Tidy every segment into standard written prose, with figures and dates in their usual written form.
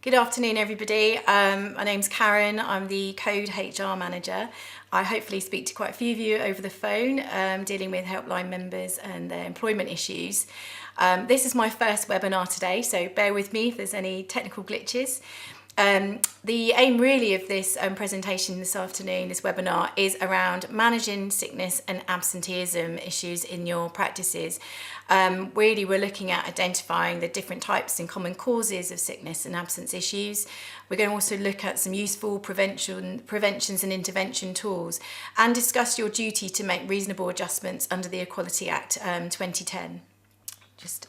Good afternoon, everybody. My name's Karen. I'm the Code HR Manager. I hopefully speak to quite a few of you over the phone, dealing with helpline members and their employment issues. This is my first webinar today, so bear with me if there's any technical glitches. The aim really of this presentation this afternoon, this webinar, is around managing sickness and absenteeism issues in your practices. Really, we're looking at identifying the different types and common causes of sickness and absence issues. We're going to also look at some useful preventions and intervention tools and discuss your duty to make reasonable adjustments under the Equality Act 2010. Just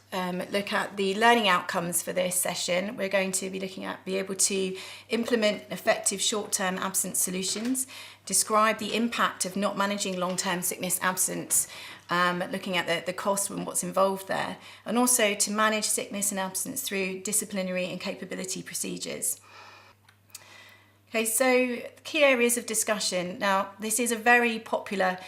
look at the learning outcomes for this session. We're going to be looking at be able to implement effective short-term absence solutions, describe the impact of not managing long-term sickness absence, looking at the cost and what's involved there, and also to manage sickness and absence through disciplinary and capability procedures. Okay, so key areas of discussion. Now, this is a very popular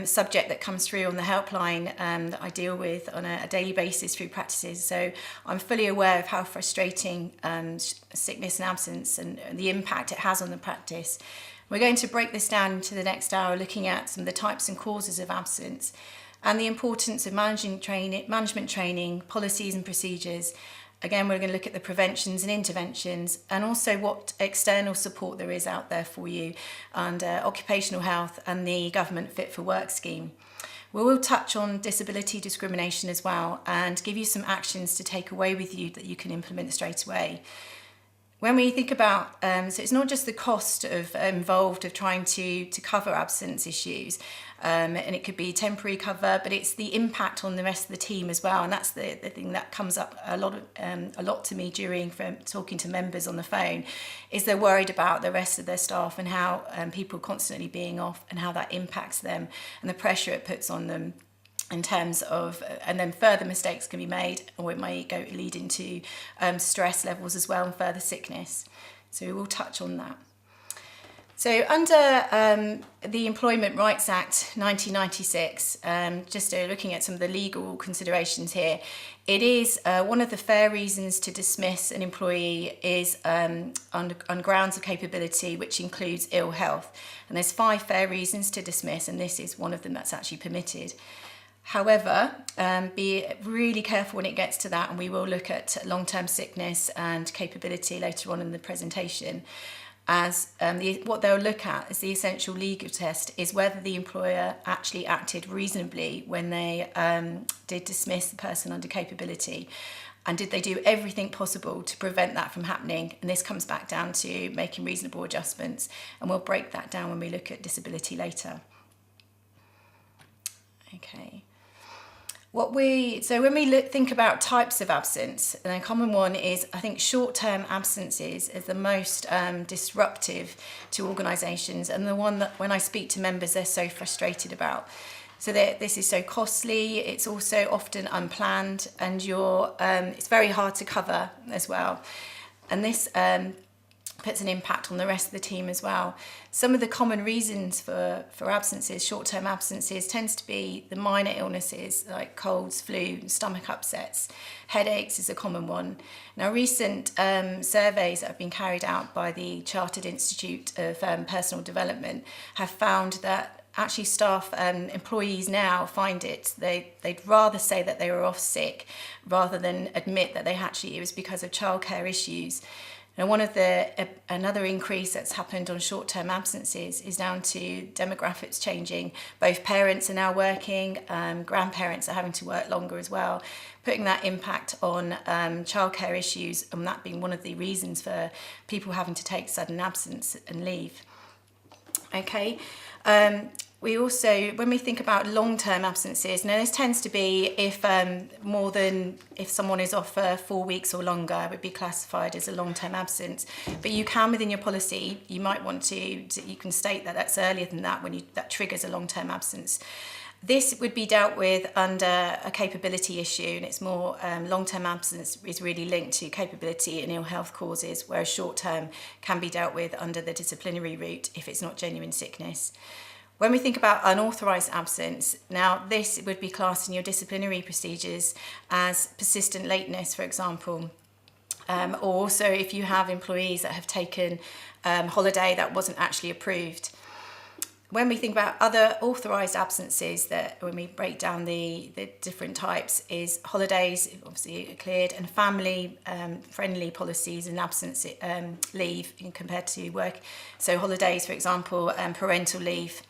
subject that comes through on the helpline that I deal with on a daily basis through practices. So I'm fully aware of how frustrating sickness and absence and the impact it has on the practice. We're going to break this down into the next hour, looking at some of the types and causes of absence and the importance of management training, policies and procedures. Again, we're going to look at the preventions and interventions and also what external support there is out there for you under occupational health and the government Fit for Work scheme. We will touch on disability discrimination as well and give you some actions to take away with you that you can implement straight away. When we think about, so it's not just the cost involved of trying to cover absence issues, and it could be temporary cover, but it's the impact on the rest of the team as well. And that's the thing that comes up a lot to me from talking to members on the phone, is they're worried about the rest of their staff and how people constantly being off and how that impacts them and the pressure it puts on them in terms of, and then further mistakes can be made, or it may lead into stress levels as well and further sickness. So we will touch on that. So under the Employment Rights Act 1996, just looking at some of the legal considerations here, it is one of the fair reasons to dismiss an employee is on grounds of capability, which includes ill health. And there's 5 fair reasons to dismiss, and this is one of them that's actually permitted. However, be really careful when it gets to that, and we will look at long-term sickness and capability later on in the presentation, as what they'll look at as the essential legal test is whether the employer actually acted reasonably when they did dismiss the person under capability, and did they do everything possible to prevent that from happening. And this comes back down to making reasonable adjustments, and we'll break that down when we look at disability later. Okay. When we think about types of absence, and a common one is, I think, short-term absences is the most disruptive to organisations, and the one that when I speak to members they're so frustrated about. So this is so costly, it's also often unplanned, and it's very hard to cover as well. And this puts an impact on the rest of the team as well. Some of the common reasons for absences, short-term absences, tends to be the minor illnesses like colds, flu, stomach upsets. Headaches is a common one. Now, recent surveys that have been carried out by the Chartered Institute of Personal Development have found that actually staff and employees now find they'd rather say that they were off sick rather than admit that it was because of childcare issues. Now, another increase that's happened on short-term absences is down to demographics changing. Both parents are now working, grandparents are having to work longer as well, putting that impact on childcare issues, and that being one of the reasons for people having to take sudden absence and leave. Okay. We also, when we think about long-term absences, now this tends to be if someone is off for 4 weeks or longer, it would be classified as a long-term absence. But you can, within your policy, you might want to you can state that that's earlier than that that triggers a long-term absence. This would be dealt with under a capability issue, and it's more long-term absence is really linked to capability and ill health causes, whereas short-term can be dealt with under the disciplinary route if it's not genuine sickness. When we think about unauthorised absence, now this would be classed in your disciplinary procedures as persistent lateness, for example. Or also if you have employees that have taken holiday that wasn't actually approved. When we think about other authorised absences, that when we break down the different types, is holidays, obviously cleared, and family friendly policies and absence leave compared to work. So holidays, for example, parental leave.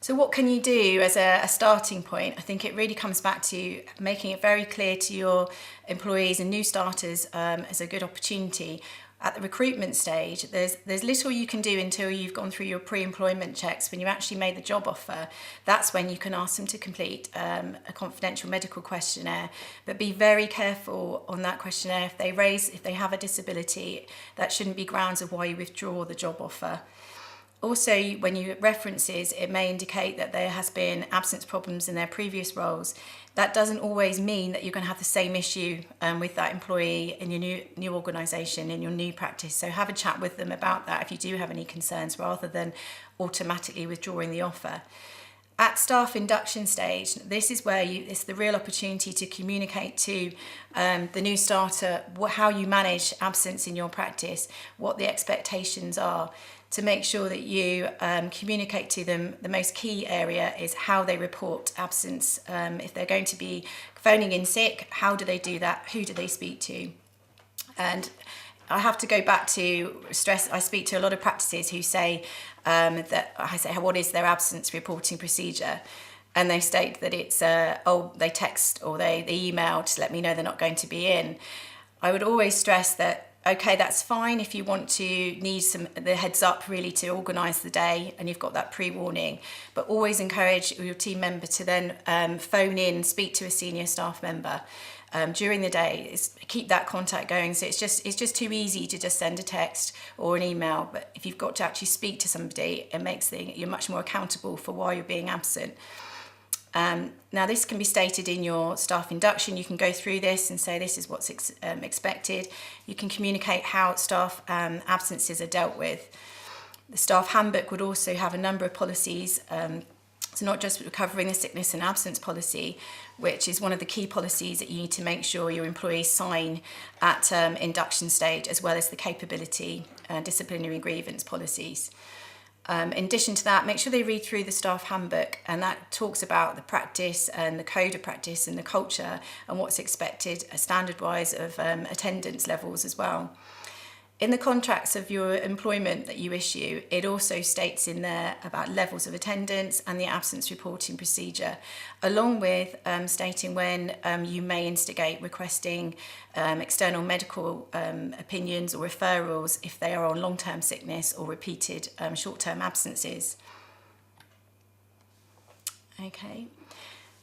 So what can you do as a starting point? I think it really comes back to making it very clear to your employees and new starters as a good opportunity. At the recruitment stage, there's little you can do until you've gone through your pre-employment checks. When you actually made the job offer, that's when you can ask them to complete a confidential medical questionnaire. But be very careful on that questionnaire. If they have a disability, that shouldn't be grounds of why you withdraw the job offer. Also, when you references, it may indicate that there has been absence problems in their previous roles. That doesn't always mean that you're going to have the same issue with that employee in your new organisation, in your new practice. So have a chat with them about that if you do have any concerns, rather than automatically withdrawing the offer. At staff induction stage, this is where it's the real opportunity to communicate to the new starter how you manage absence in your practice, what the expectations are, to make sure that you communicate to them. The most key area is how they report absence. If they're going to be phoning in sick, how do they do that? Who do they speak to? And I have to go back to stress. I speak to a lot of practices who say that I say, what is their absence reporting procedure? And they state that it's, they text or they email to let me know they're not going to be in. I would always stress that, okay, that's fine if you want to need the heads up really to organise the day and you've got that pre-warning, but always encourage your team member to then phone in, speak to a senior staff member during the day. Keep that contact going. So it's just too easy to just send a text or an email, but if you've got to actually speak to somebody, it makes you're much more accountable for why you're being absent. Now this can be stated in your staff induction. You can go through this and say this is what's expected. You can communicate how staff absences are dealt with. The staff handbook would also have a number of policies. So not just covering the sickness and absence policy, which is one of the key policies that you need to make sure your employees sign at induction stage, as well as the capability and disciplinary grievance policies. In addition to that, make sure they read through the staff handbook, and that talks about the practice and the code of practice and the culture and what's expected standard-wise of attendance levels as well. In the contracts of your employment that you issue, it also states in there about levels of attendance and the absence reporting procedure, along with stating when you may instigate requesting external medical opinions or referrals if they are on long-term sickness or repeated short-term absences. Okay.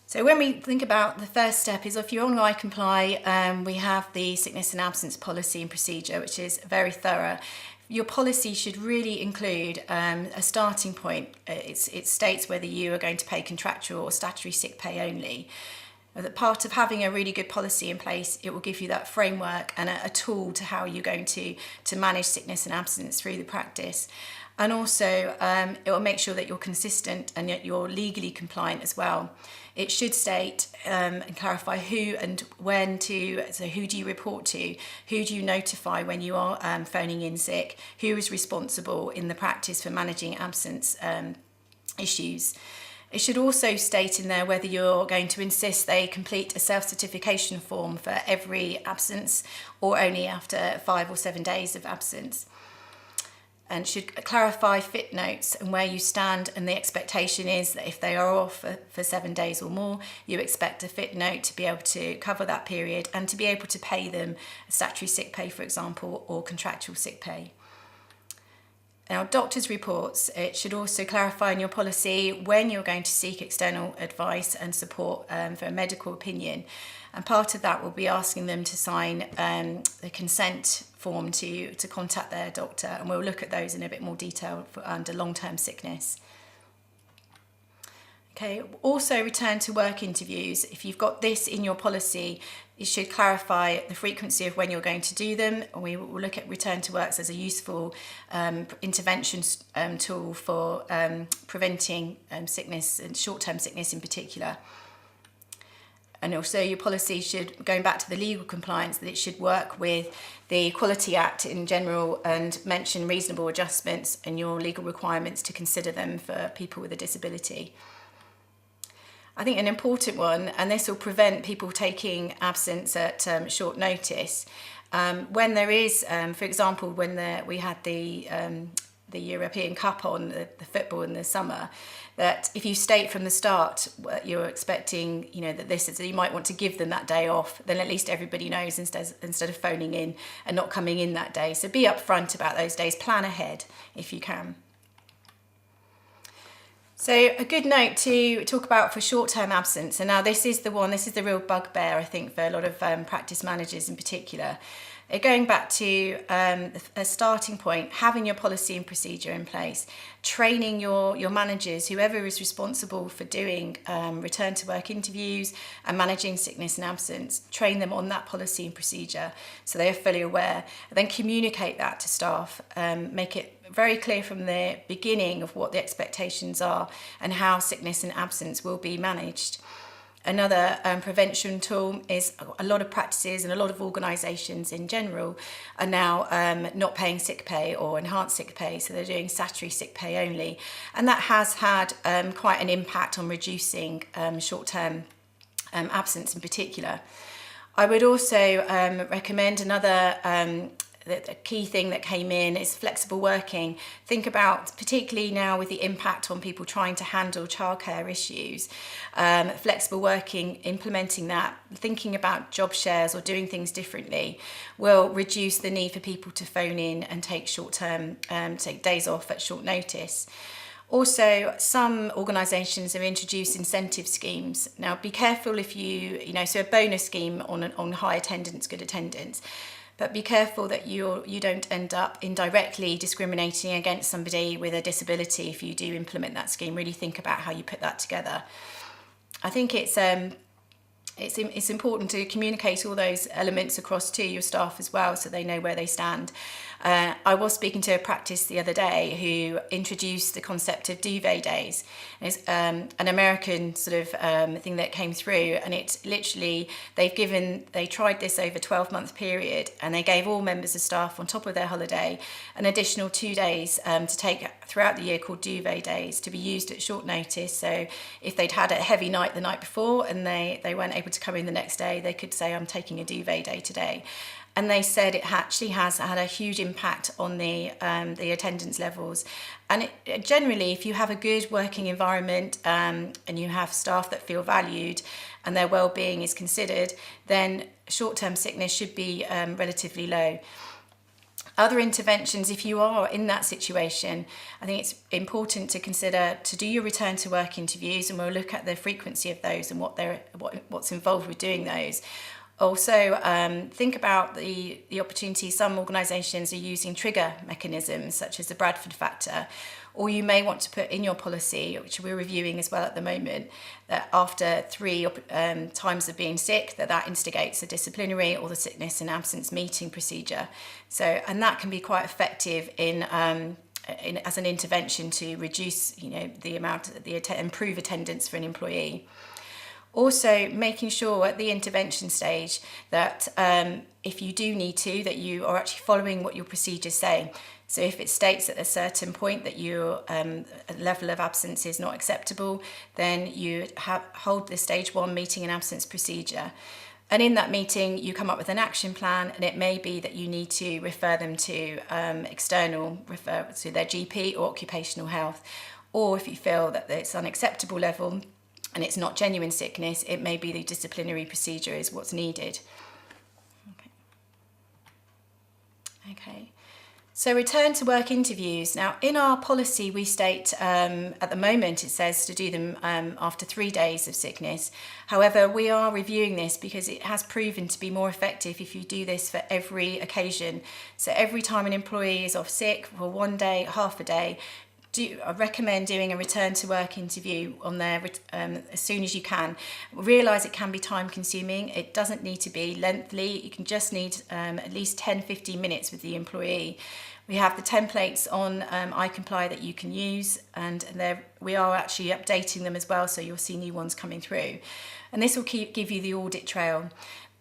So when we think about the first step is if you're on iComply, we have the sickness and absence policy and procedure, which is very thorough. Your policy should really include a starting point. It states whether you are going to pay contractual or statutory sick pay only. That part of having a really good policy in place, it will give you that framework and a tool to how you're going to manage sickness and absence through the practice. And also, it will make sure that you're consistent and yet you're legally compliant as well. It should state and clarify who and when to, so who do you report to, who do you notify when you are phoning in sick, who is responsible in the practice for managing absence issues. It should also state in there whether you're going to insist they complete a self-certification form for every absence or only after 5 or 7 days of absence. And should clarify fit notes and where you stand, and the expectation is that if they are off for 7 days or more, you expect a fit note to be able to cover that period and to be able to pay them statutory sick pay, for example, or contractual sick pay. Now, doctors' reports, it should also clarify in your policy when you're going to seek external advice and support for a medical opinion. And part of that will be asking them to sign the consent form to contact their doctor, and we'll look at those in a bit more detail under long-term sickness. Okay, also return to work interviews. If you've got this in your policy, you should clarify the frequency of when you're going to do them. We will look at return to works as a useful intervention tool for preventing sickness and short-term sickness in particular. And also your policy should, going back to the legal compliance, that it should work with the Equality Act in general and mention reasonable adjustments and your legal requirements to consider them for people with a disability. I think an important one, and this will prevent people taking absence at short notice, when there is, for example, when we had the European Cup on, the football in the summer, that if you state from the start you're expecting, that this is, that you might want to give them that day off, then at least everybody knows instead of phoning in and not coming in that day. So be upfront about those days, plan ahead if you can. So a good note to talk about for short-term absence, and now this is the real bugbear, I think, for a lot of practice managers in particular. Going back to a starting point, having your policy and procedure in place, training your managers, whoever is responsible for doing return to work interviews and managing sickness and absence, train them on that policy and procedure so they are fully aware. And then communicate that to staff, make it very clear from the beginning of what the expectations are and how sickness and absence will be managed. Another prevention tool is a lot of practices and a lot of organisations in general are now not paying sick pay or enhanced sick pay, so they're doing statutory sick pay only. And that has had quite an impact on reducing short-term absence in particular. I would also recommend another the key thing that came in is flexible working. Think about, particularly now with the impact on people trying to handle childcare issues, flexible working, implementing that, thinking about job shares or doing things differently will reduce the need for people to phone in and take short-term, take days off at short notice. Also, some organisations have introduced incentive schemes. Now, be careful if so a bonus scheme on high attendance, good attendance. But be careful that you don't end up indirectly discriminating against somebody with a disability if you do implement that scheme. Really think about how you put that together. I think it's important to communicate all those elements across to your staff as well, so they know where they stand. I was speaking to a practice the other day who introduced the concept of duvet days. It's an American sort of thing that came through, and it's literally, they tried this over a 12-month period, and they gave all members of staff on top of their holiday an additional 2 days to take throughout the year, called duvet days, to be used at short notice. So if they'd had a heavy night the night before and they weren't able to come in the next day, they could say, I'm taking a duvet day today. And they said it actually has had a huge impact on the attendance levels. And generally, if you have a good working environment and you have staff that feel valued and their well-being is considered, then short-term sickness should be relatively low. Other interventions, if you are in that situation, I think it's important to consider to do your return to work interviews, and we'll look at the frequency of those and what's involved with doing those. Also, think about the opportunity. Some organisations are using trigger mechanisms such as the Bradford factor, or you may want to put in your policy, which we're reviewing as well at the moment, that after 3 times of being sick, that instigates a disciplinary or the sickness and absence meeting procedure. So, and that can be quite effective in as an intervention to reduce, the amount, improve attendance for an employee. Also, making sure at the intervention stage that if you do need to, that you are actually following what your procedures say. So if it states at a certain point that your level of absence is not acceptable, then you hold the stage 1 meeting and absence procedure. And in that meeting, you come up with an action plan, and it may be that you need to refer them to refer to their GP or occupational health. Or if you feel that it's unacceptable level and it's not genuine sickness, it may be the disciplinary procedure is what's needed. Okay. So return to work interviews. Now, in our policy, we state at the moment it says to do them after 3 days of sickness. However, we are reviewing this because it has proven to be more effective if you do this for every occasion. So every time an employee is off sick for 1 day, half a day, I recommend doing a return to work interview on there as soon as you can. Realise it can be time consuming. It doesn't need to be lengthy. You can just need at least 10-15 minutes with the employee. We have the templates on iComply that you can use, and we are actually updating them as well, so you'll see new ones coming through. And this will give you the audit trail.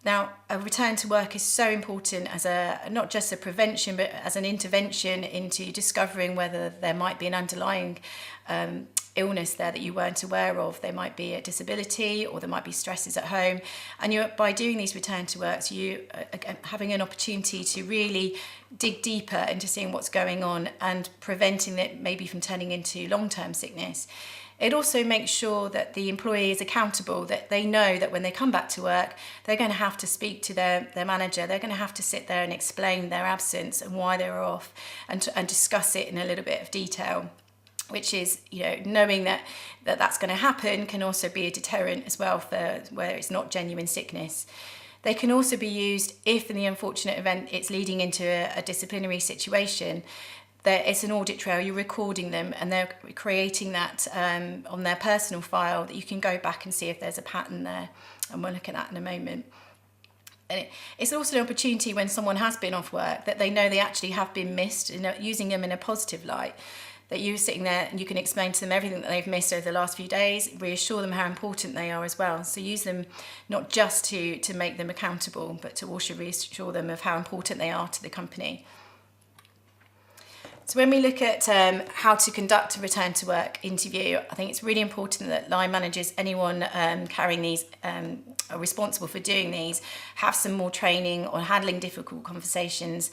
Now, a return to work is so important as not just a prevention, but as an intervention into discovering whether there might be an underlying illness there that you weren't aware of. There might be a disability, or there might be stresses at home. And by doing these return to works, you are having an opportunity to really dig deeper into seeing what's going on and preventing it maybe from turning into long-term sickness. It also makes sure that the employee is accountable, that they know that when they come back to work, they're going to have to speak to their manager. They're going to have to sit there and explain their absence and why they were off, and discuss it in a little bit of detail, which is, knowing that's going to happen can also be a deterrent as well for where it's not genuine sickness. They can also be used if, in the unfortunate event, it's leading into a disciplinary situation. It's an audit trail, you're recording them, and they're creating that on their personal file that you can go back and see if there's a pattern there, and we'll look at that in a moment. And it's also an opportunity when someone has been off work that they know they actually have been missed, and using them in a positive light, that you're sitting there and you can explain to them everything that they've missed over the last few days, reassure them how important they are as well. So use them not just to make them accountable, but to also reassure them of how important they are to the company. So when we look at how to conduct a return to work interview, I think it's really important that line managers, anyone carrying these, are responsible for doing these, have some more training on handling difficult conversations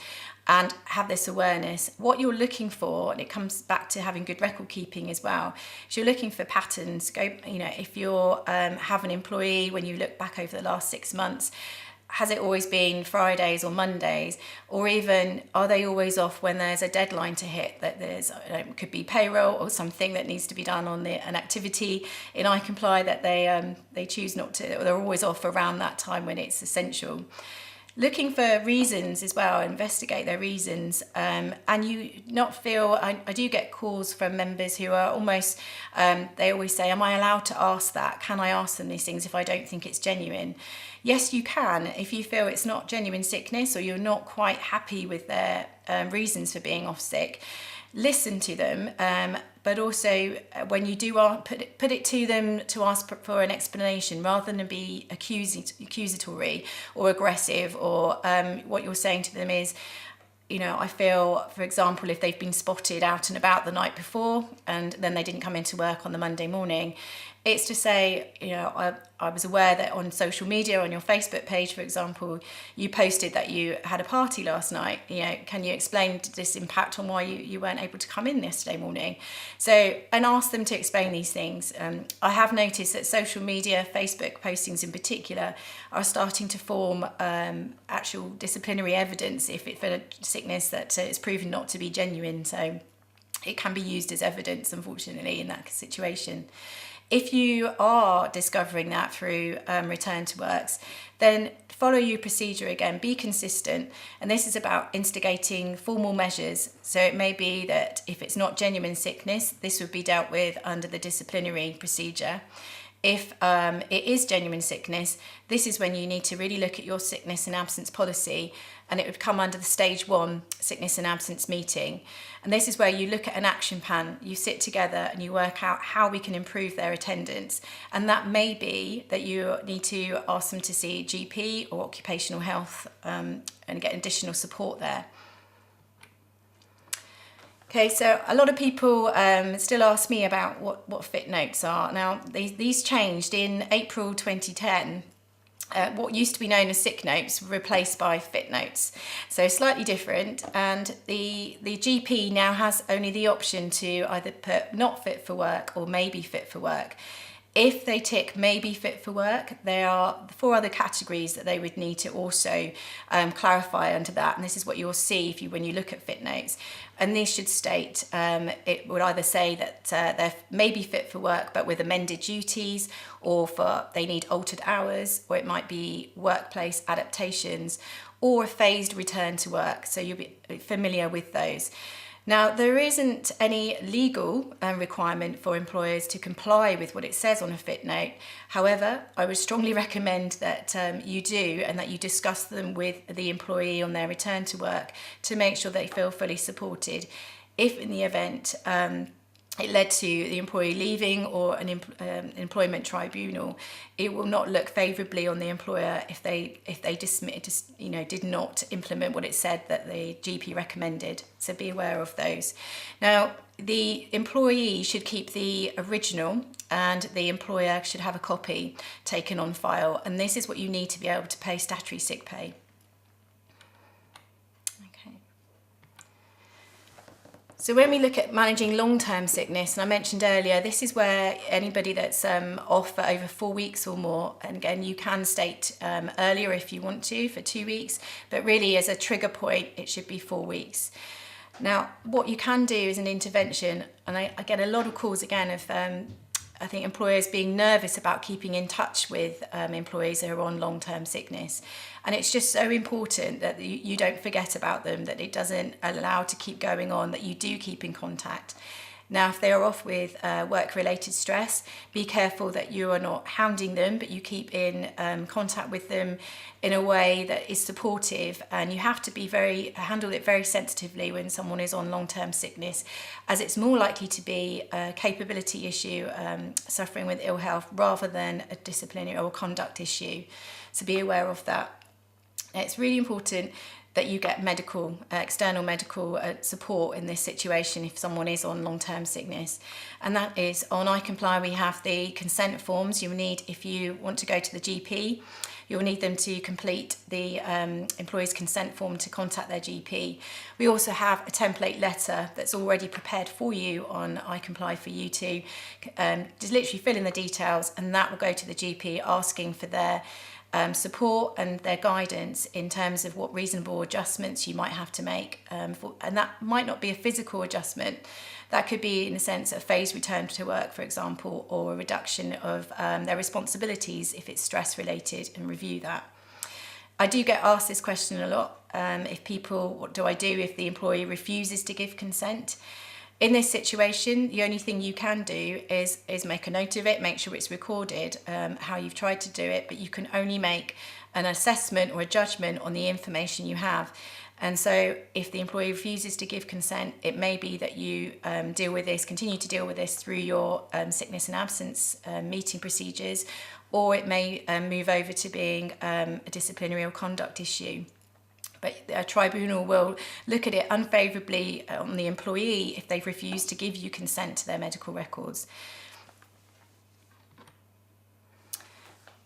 and have this awareness. What you're looking for, and it comes back to having good record keeping as well, is you're looking for patterns. If you're have an employee, when you look back over the last 6 months, has it always been Fridays or Mondays, or even are they always off when there's a deadline to hit, that there's could be payroll or something that needs to be done on an activity in iComply that they choose not to, or they're always off around that time when it's essential. Looking for reasons as well, investigate their reasons, and you not feel, I do get calls from members who are almost, they always say, am I allowed to ask that? Can I ask them these things if I don't think it's genuine? Yes, you can. If you feel it's not genuine sickness, or you're not quite happy with their reasons for being off sick, listen to them, but also when you do put it to them to ask for an explanation, rather than be accusatory or aggressive, or what you're saying to them is, I feel, for example, if they've been spotted out and about the night before and then they didn't come into work on the Monday morning, it's to say, I was aware that on social media, on your Facebook page, for example, you posted that you had a party last night. Can you explain this impact on why you weren't able to come in yesterday morning? So, and ask them to explain these things. I have noticed that social media, Facebook postings in particular, are starting to form actual disciplinary evidence if it's for a sickness that is proven not to be genuine. So it can be used as evidence, unfortunately, in that situation. If you are discovering that through return to works, then follow your procedure again, be consistent. And this is about instigating formal measures. So it may be that if it's not genuine sickness, this would be dealt with under the disciplinary procedure. If it is genuine sickness, this is when you need to really look at your sickness and absence policy, and it would come under the stage 1 sickness and absence meeting. And this is where you look at an action plan, you sit together and you work out how we can improve their attendance. And that may be that you need to ask them to see a GP or occupational health and get additional support there. Okay, so a lot of people still ask me about what fit notes are. Now, these changed in April 2010. What used to be known as sick notes were replaced by fit notes. So slightly different, and the GP now has only the option to either put not fit for work or maybe fit for work. If they tick maybe fit for work, there are 4 other categories that they would need to also clarify under that. And this is what you'll see when you look at fit notes. And these should state, it would either say that they're maybe fit for work but with amended duties, or they need altered hours, or it might be workplace adaptations, or a phased return to work. So you'll be familiar with those. Now, there isn't any legal requirement for employers to comply with what it says on a fit note. However, I would strongly recommend that you do, and that you discuss them with the employee on their return to work to make sure they feel fully supported. If in the event it led to the employee leaving or an employment tribunal, it will not look favourably on the employer if they did not implement what it said that the GP recommended. So be aware of those. Now, the employee should keep the original and the employer should have a copy taken on file, and this is what you need to be able to pay statutory sick pay. So when we look at managing long-term sickness, and I mentioned earlier, this is where anybody that's off for over 4 weeks or more, and again, you can state earlier if you want to for 2 weeks, but really as a trigger point, it should be 4 weeks. Now, what you can do is an intervention, and I get a lot of calls again of I think employers being nervous about keeping in touch with employees who are on long-term sickness. And it's just so important that you don't forget about them, that it doesn't allow to keep going on, that you do keep in contact. Now, if they are off with work-related stress, be careful that you are not hounding them, but you keep in contact with them in a way that is supportive. And you have to be handle it very sensitively when someone is on long-term sickness, as it's more likely to be a capability issue, suffering with ill health, rather than a disciplinary or conduct issue. So be aware of that. It's really important that you get external medical support in this situation if someone is on long-term sickness. And that is on iComply, we have the consent forms you need if you want to go to the GP. You'll need them to complete the employee's consent form to contact their GP. We also have a template letter that's already prepared for you on iComply for you to just literally fill in the details, and that will go to the GP asking for their support and their guidance in terms of what reasonable adjustments you might have to make. And that might not be a physical adjustment. That could be in the sense of phased return to work, for example, or a reduction of their responsibilities if it's stress related, and review that. I do get asked this question a lot. What do I do if the employee refuses to give consent? In this situation, the only thing you can do is make a note of it, make sure it's recorded, how you've tried to do it, but you can only make an assessment or a judgment on the information you have. And so if the employee refuses to give consent, it may be that you continue to deal with this through your sickness and absence meeting procedures, or it may move over to being a disciplinary or conduct issue. But a tribunal will look at it unfavourably on the employee if they've refused to give you consent to their medical records.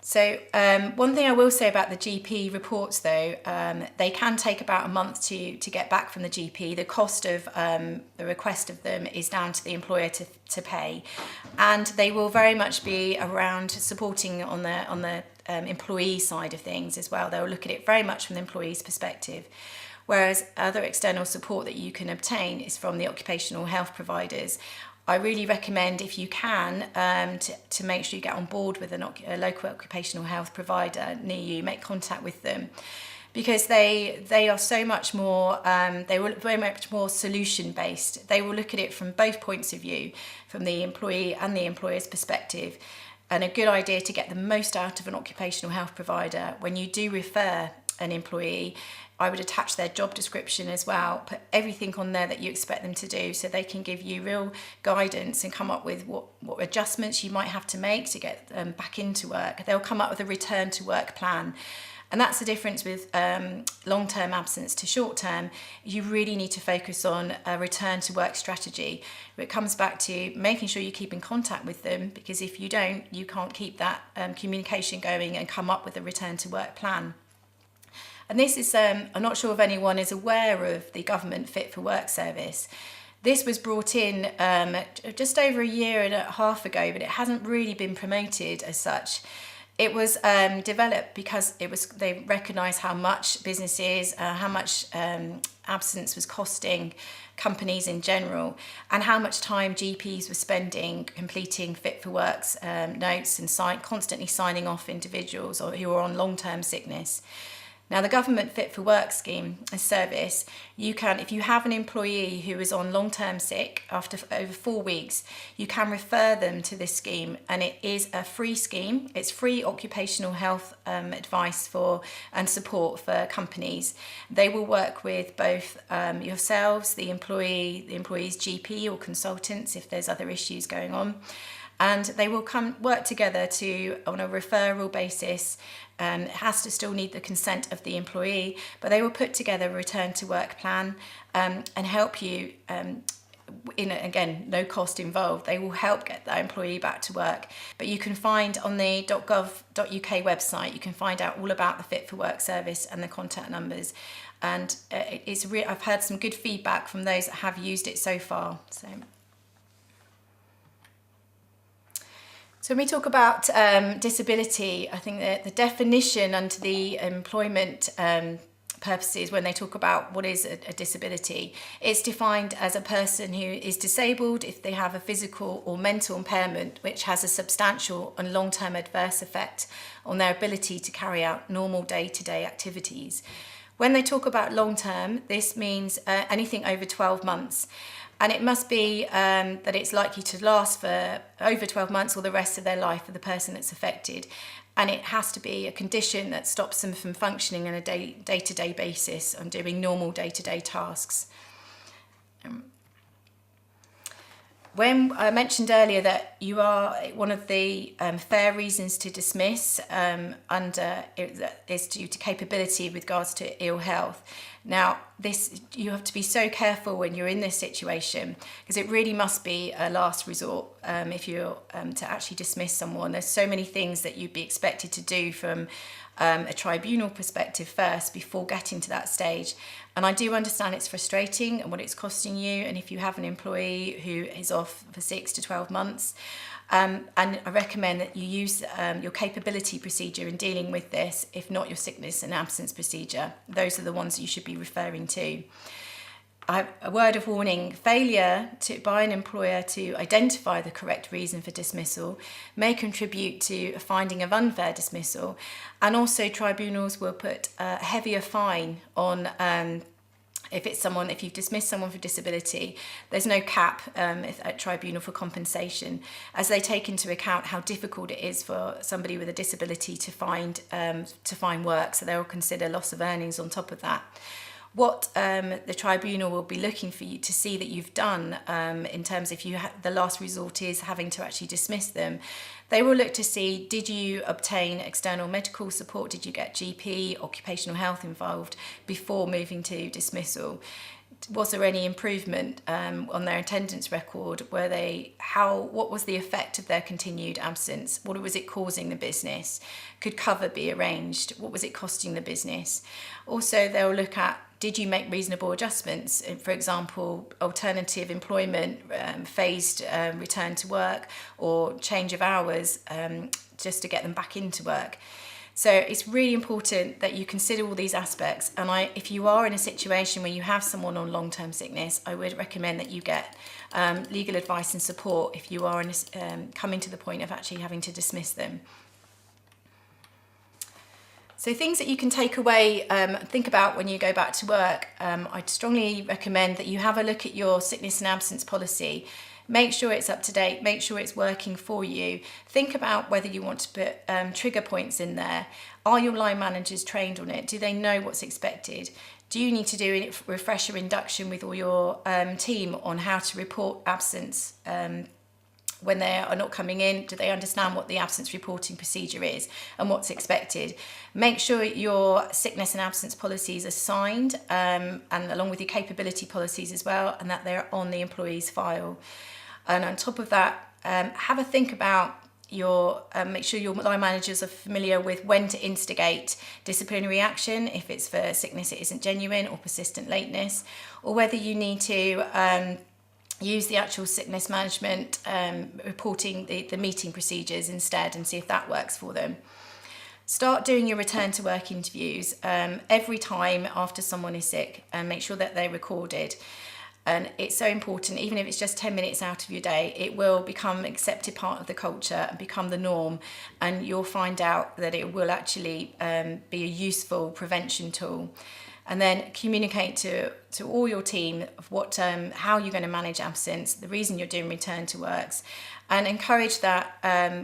So one thing I will say about the GP reports, though, they can take about a month to get back from the GP. The cost of the request of them is down to the employer to pay, and they will very much be around supporting on the employee side of things as well. They'll look at it very much from the employee's perspective. Whereas other external support that you can obtain is from the occupational health providers. I really recommend, if you can, to make sure you get on board with a local occupational health provider near you, make contact with them, because they are so much more, they will very much more solution based. They will look at it from both points of view, from the employee and the employer's perspective. And a good idea to get the most out of an occupational health provider, when you do refer an employee, I would attach their job description as well, put everything on there that you expect them to do, so they can give you real guidance and come up with what adjustments you might have to make to get them back into work. They'll come up with a return to work plan. And that's the difference with long-term absence to short-term. You really need to focus on a return to work strategy. It comes back to making sure you keep in contact with them, because if you don't, you can't keep that communication going and come up with a return to work plan. And this is, I'm not sure if anyone is aware of the government Fit for Work service. This was brought in just over a year and a half ago, but it hasn't really been promoted as such. It was developed because they recognised how much businesses, how much absence was costing companies in general, and how much time GPs were spending completing Fit for Work's notes and constantly signing off individuals who are on long-term sickness. Now, the government Fit for Work scheme, a service, you can, if you have an employee who is on long-term sick after over 4 weeks, you can refer them to this scheme, and it is a free scheme. It's free occupational health advice for and support for companies. They will work with both yourselves, the employee's GP or consultants if there's other issues going on, and they will come work together on a referral basis. It has to still need the consent of the employee, but they will put together a return to work plan and help you again, no cost involved. They will help get that employee back to work. But you can find on the .gov.uk website, you can find out all about the Fit for Work service and the contact numbers. And I've heard some good feedback from those that have used it so far. So when we talk about disability, I think that the definition under the employment purposes, when they talk about what is a disability, it's defined as a person who is disabled if they have a physical or mental impairment which has a substantial and long-term adverse effect on their ability to carry out normal day-to-day activities. When they talk about long-term, this means anything over 12 months. And it must be that it's likely to last for over 12 months or the rest of their life for the person that's affected. And it has to be a condition that stops them from functioning on a day-to-day basis and doing normal day-to-day tasks. When I mentioned earlier that you are one of the fair reasons to dismiss is due to capability with regards to ill health. Now, you have to be so careful when you're in this situation, because it really must be a last resort if you're to actually dismiss someone. There's so many things that you'd be expected to do from a tribunal perspective first before getting to that stage. And I do understand it's frustrating and what it's costing you, and if you have an employee who is off for 6 to 12 months, and I recommend that you use your capability procedure in dealing with this, if not your sickness and absence procedure. Those are the ones you should be referring to. A word of warning: failure by an employer to identify the correct reason for dismissal may contribute to a finding of unfair dismissal, and also tribunals will put a heavier fine on if you've dismissed someone for disability. There's no cap at tribunal for compensation, as they take into account how difficult it is for somebody with a disability to find work, so they will consider loss of earnings on top of that. What the tribunal will be looking for you to see that you've done in terms if the last resort is having to actually dismiss them, they will look to see, did you obtain external medical support, did you get GP, occupational health involved before moving to dismissal? Was there any improvement on their attendance record? What was the effect of their continued absence? What was it causing the business? Could cover be arranged? What was it costing the business? Also, they'll look at, did you make reasonable adjustments? For example, alternative employment, phased return to work, or change of hours just to get them back into work. So it's really important that you consider all these aspects. And if you are in a situation where you have someone on long-term sickness, I would recommend that you get legal advice and support if you are coming to the point of actually having to dismiss them. So things that you can take away, think about when you go back to work. I'd strongly recommend that you have a look at your sickness and absence policy. Make sure it's up to date, make sure it's working for you. Think about whether you want to put trigger points in there. Are your line managers trained on it? Do they know what's expected? Do you need to do a refresher induction with all your team on how to report absence when they are not coming in? Do they understand what the absence reporting procedure is and what's expected? Make sure your sickness and absence policies are signed and along with your capability policies as well, and that they're on the employee's file. And on top of that, have a think about make sure your line managers are familiar with when to instigate disciplinary action if it's for sickness that isn't genuine or persistent lateness, or whether you need to use the actual sickness management reporting the meeting procedures instead, and see if that works for them. Start doing your return to work interviews every time after someone is sick, and make sure that they're recorded. And it's so important, even if it's just 10 minutes out of your day, it will become an accepted part of the culture and become the norm. And you'll find out that it will actually be a useful prevention tool. And then communicate to all your team of what how you're going to manage absence, the reason you're doing return to works, and encourage that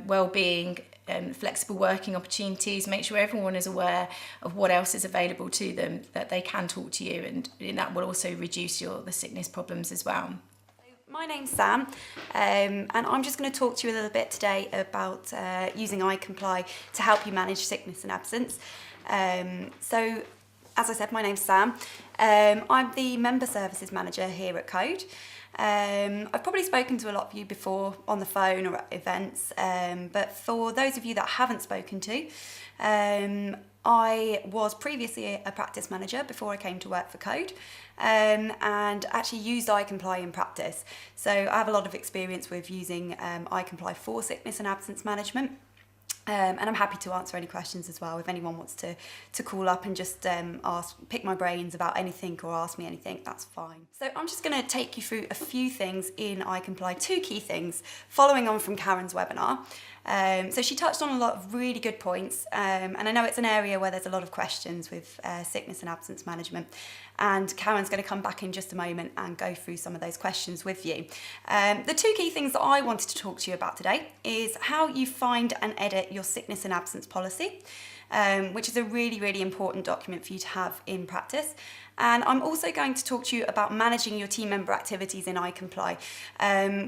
well-being and flexible working opportunities. Make sure everyone is aware of what else is available to them, that they can talk to you, and that will also reduce the sickness problems as well. My name's Sam, and I'm just going to talk to you a little bit today about using iComply to help you manage sickness and absence. So, as I said, my name's Sam. I'm the Member Services Manager here at Code. I've probably spoken to a lot of you before on the phone or at events, but for those of you that I haven't spoken to, I was previously a practice manager before I came to work for Code, and actually used iComply in practice. So I have a lot of experience with using iComply for sickness and absence management. And I'm happy to answer any questions as well. If anyone wants to call up and just pick my brains about anything or ask me anything, that's fine. So I'm just going to take you through a few things in iComply, 2 key things, following on from Karen's webinar. So she touched on a lot of really good points, and I know it's an area where there's a lot of questions with sickness and absence management, and Karen's going to come back in just a moment and go through some of those questions with you. The 2 key things that I wanted to talk to you about today is how you find and edit your sickness and absence policy, which is a really, really important document for you to have in practice. And I'm also going to talk to you about managing your team member activities in iComply,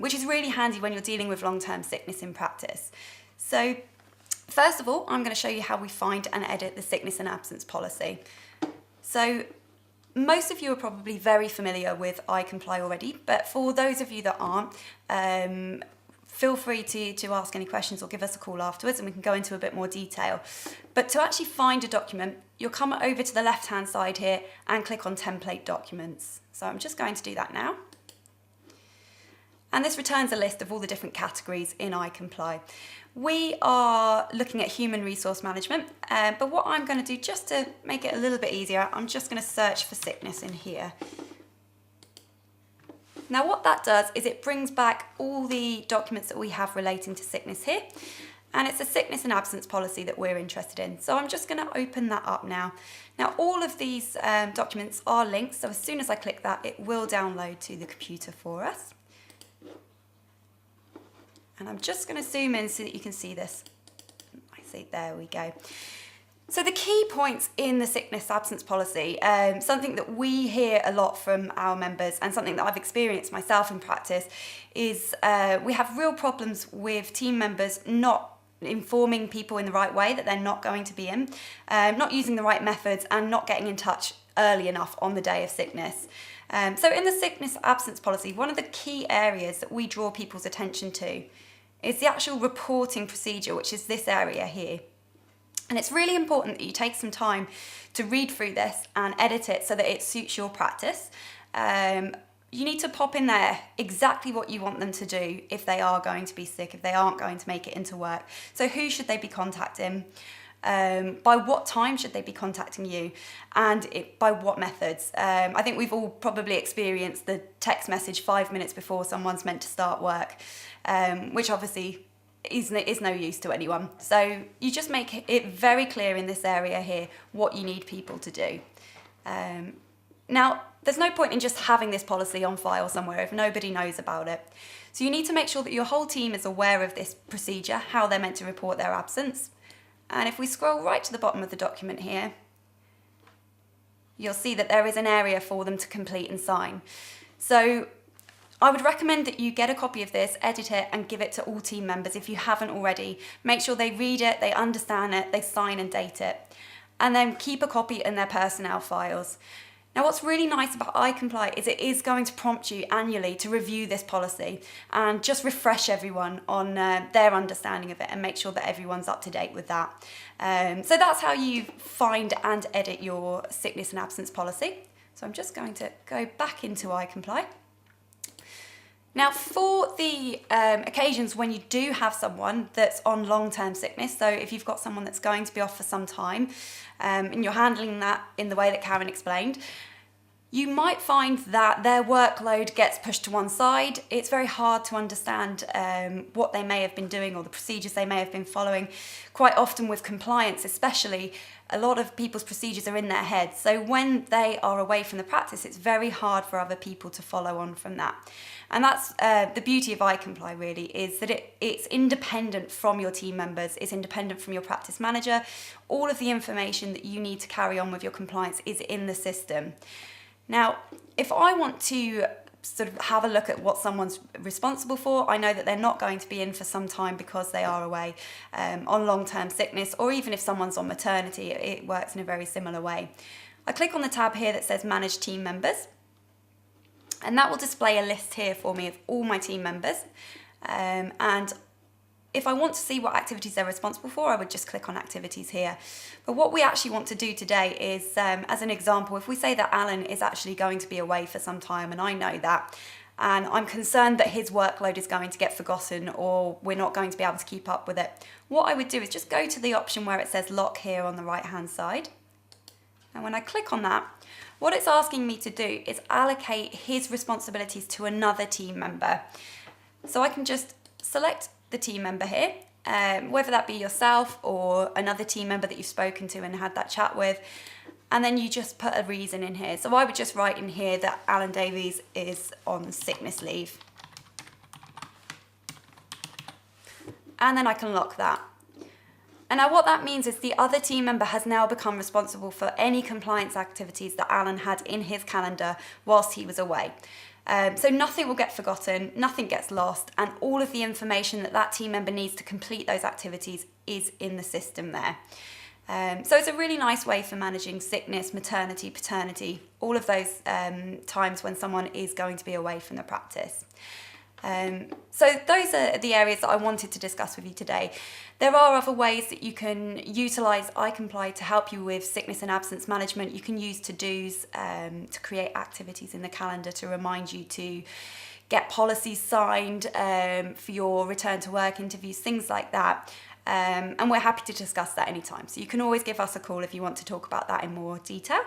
which is really handy when you're dealing with long-term sickness in practice. So first of all, I'm going to show you how we find and edit the sickness and absence policy. So most of you are probably very familiar with iComply already, but for those of you that aren't, feel free to ask any questions or give us a call afterwards and we can go into a bit more detail. But to actually find a document, you'll come over to the left-hand side here and click on Template Documents. So I'm just going to do that now. And this returns a list of all the different categories in iComply. We are looking at human resource management, but what I'm going to do just to make it a little bit easier, I'm just going to search for sickness in here. Now what that does is it brings back all the documents that we have relating to sickness here, and it's a sickness and absence policy that we're interested in. So I'm just going to open that up now. Now all of these documents are linked, so as soon as I click that, it will download to the computer for us. And I'm just going to zoom in so that you can see this. I see, there we go. So the key points in the sickness absence policy, something that we hear a lot from our members and something that I've experienced myself in practice, is we have real problems with team members not informing people in the right way that they're not going to be in, not using the right methods and not getting in touch early enough on the day of sickness. So in the sickness absence policy, one of the key areas that we draw people's attention to is the actual reporting procedure, which is this area here. And it's really important that you take some time to read through this and edit it so that it suits your practice. You need to pop in there exactly what you want them to do if they are going to be sick, if they aren't going to make it into work. So who should they be contacting? By what time should they be contacting you, and by what methods? I think we've all probably experienced the text message 5 minutes before someone's meant to start work, which obviously is no use to anyone. So you just make it very clear in this area here what you need people to do. Now, there's no point in just having this policy on file somewhere if nobody knows about it. So you need to make sure that your whole team is aware of this procedure, how they're meant to report their absence. And if we scroll right to the bottom of the document here, you'll see that there is an area for them to complete and sign. So I would recommend that you get a copy of this, edit it, and give it to all team members if you haven't already. Make sure they read it, they understand it, they sign and date it. And then keep a copy in their personnel files. Now, what's really nice about iComply is it is going to prompt you annually to review this policy and just refresh everyone on their understanding of it and make sure that everyone's up to date with that. So that's how you find and edit your sickness and absence policy. So I'm just going to go back into iComply. Now, for the occasions when you do have someone that's on long-term sickness, so if you've got someone that's going to be off for some time and you're handling that in the way that Karen explained, you might find that their workload gets pushed to one side. It's very hard to understand what they may have been doing or the procedures they may have been following. Quite often with compliance especially, a lot of people's procedures are in their heads. So when they are away from the practice, it's very hard for other people to follow on from that. And that's the beauty of iComply really, is that it's independent from your team members, it's independent from your practice manager. All of the information that you need to carry on with your compliance is in the system. Now, if I want to sort of have a look at what someone's responsible for, I know that they're not going to be in for some time because they are away on long-term sickness, or even if someone's on maternity, it works in a very similar way. I click on the tab here that says Manage Team Members, and that will display a list here for me of all my team members. And if I want to see what activities they're responsible for, I would just click on activities here. But what we actually want to do today is, as an example, if we say that Alan is actually going to be away for some time, and I know that, and I'm concerned that his workload is going to get forgotten or we're not going to be able to keep up with it, what I would do is just go to the option where it says lock here on the right hand side. And when I click on that, what it's asking me to do is allocate his responsibilities to another team member. So I can just select the team member here, whether that be yourself or another team member that you've spoken to and had that chat with, and then you just put a reason in here. So I would just write in here that Alan Davies is on sickness leave, and then I can lock that. And now what that means is the other team member has now become responsible for any compliance activities that Alan had in his calendar whilst he was away. So nothing will get forgotten, nothing gets lost, and all of the information that that team member needs to complete those activities is in the system there. So it's a really nice way for managing sickness, maternity, paternity, all of those times when someone is going to be away from the practice. So those are the areas that I wanted to discuss with you today. There are other ways that you can utilise iComply to help you with sickness and absence management. You can use to-dos to create activities in the calendar to remind you to get policies signed for your return to work interviews, things like that. And we're happy to discuss that anytime. So you can always give us a call if you want to talk about that in more detail.